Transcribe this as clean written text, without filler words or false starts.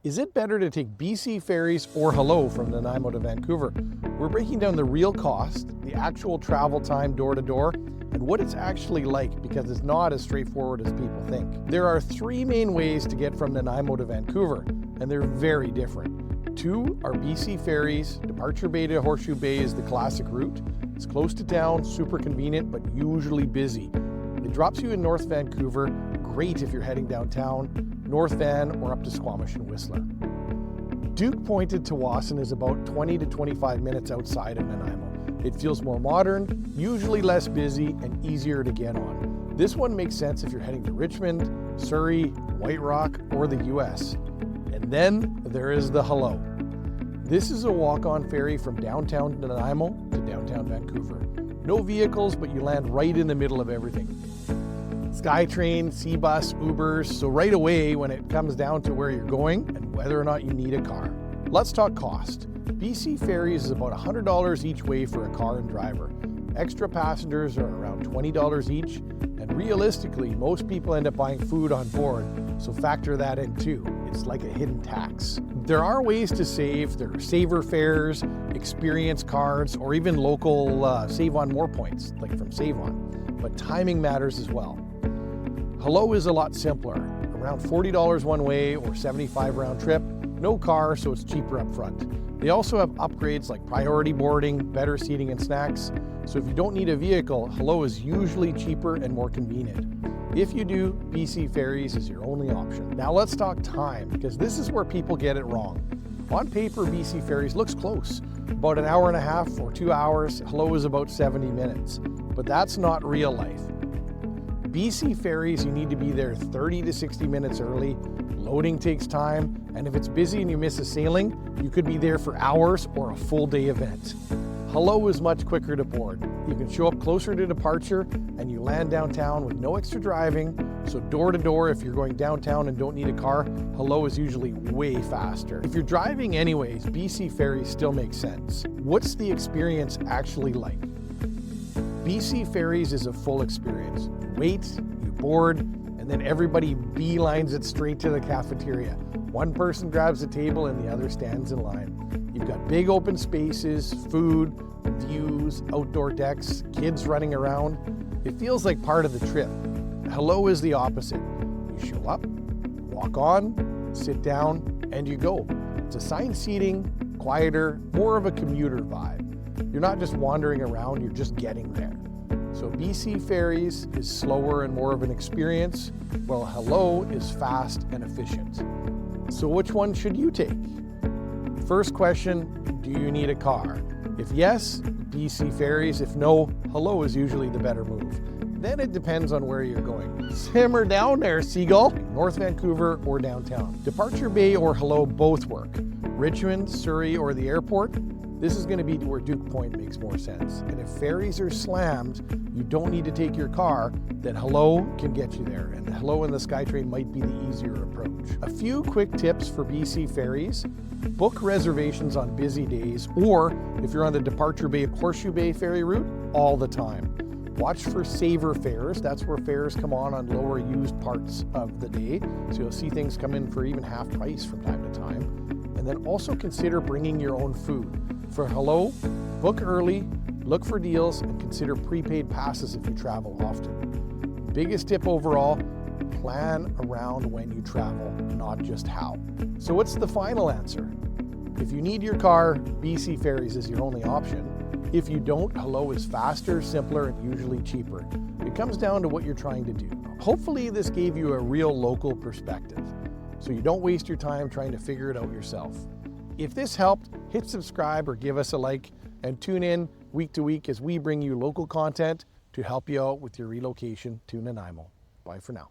Is it better to take BC Ferries or Hullo from Nanaimo to Vancouver? We're breaking down the real cost, the actual travel time door to door, and what it's actually like, because it's not as straightforward as people think. There are three main ways to get from Nanaimo to Vancouver, and they're very different. Two are BC Ferries. Departure Bay to Horseshoe Bay is the classic route. It's close to town, super convenient, but usually busy. It drops you in North Vancouver, great if you're heading downtown, North Van, or up to Squamish and Whistler. Duke Pointed to Wasson is about 20 to 25 minutes outside of Nanaimo. It feels more modern, usually less busy, and easier to get on. This one makes sense if you're heading to Richmond, Surrey, White Rock, or the US. And then there is the Hullo. This is a walk-on ferry from downtown Nanaimo to downtown Vancouver. No vehicles, but you land right in the middle of everything. SkyTrain, Seabus, Ubers, so right away when it comes down to where you're going and whether or not you need a car. Let's talk cost. BC Ferries is about $100 each way for a car and driver. Extra passengers are around $20 each, and realistically, most people end up buying food on board, so factor that in too. It's like a hidden tax. There are ways to save. There are saver fares, experience cards, or even local Save On More points, like from Save On. But timing matters as well. Hullo is a lot simpler, around $40 one way or $75 round trip. No car, so it's cheaper up front. They also have upgrades like priority boarding, better seating and snacks. So if you don't need a vehicle, Hullo is usually cheaper and more convenient. If you do, BC Ferries is your only option. Now let's talk time, because this is where people get it wrong. On paper, BC Ferries looks close, about an hour and a half or 2 hours. Hullo is about 70 minutes, but that's not real life. BC Ferries, you need to be there 30 to 60 minutes early. Loading takes time, and if it's busy and you miss a sailing, you could be there for hours or a full day event. Hullo is much quicker to board. You can show up closer to departure and you land downtown with no extra driving. So door to door, if you're going downtown and don't need a car, Hullo is usually way faster. If you're driving anyways, BC Ferries still makes sense. What's the experience actually like? BC Ferries is a full experience. You wait, you board, and then everybody beelines it straight to the cafeteria. One person grabs a table and the other stands in line. You've got big open spaces, food, views, outdoor decks, kids running around. It feels like part of the trip. Hullo is the opposite. You show up, walk on, sit down, and you go. It's assigned seating, quieter, more of a commuter vibe. You're not just wandering around, you're just getting there. So BC Ferries is slower and more of an experience, while Hullo is fast and efficient. So which one should you take? First question, do you need a car? If yes, BC Ferries. If no, Hullo is usually the better move. Then it depends on where you're going. Simmer down there, seagull. North Vancouver or downtown. Departure Bay or Hullo both work. Richmond, Surrey, or the airport, this is going to be where Duke Point makes more sense. And if ferries are slammed, you don't need to take your car, then Hullo can get you there. And Hullo and the SkyTrain might be the easier approach. A few quick tips for BC Ferries. Book reservations on busy days, or if you're on the Departure Bay Horseshoe Bay ferry route, all the time. Watch for saver fares. That's where fares come on lower used parts of the day. So you'll see things come in for even half price from time to time. And then also consider bringing your own food. For Hullo, book early, look for deals, and consider prepaid passes if you travel often. Biggest tip overall, plan around when you travel, not just how. So what's the final answer? If you need your car, BC Ferries is your only option. If you don't, Hullo is faster, simpler, and usually cheaper. It comes down to what you're trying to do. Hopefully this gave you a real local perspective, so you don't waste your time trying to figure it out yourself. If this helped, hit subscribe or give us a like, and tune in week to week as we bring you local content to help you out with your relocation to Nanaimo. Bye for now.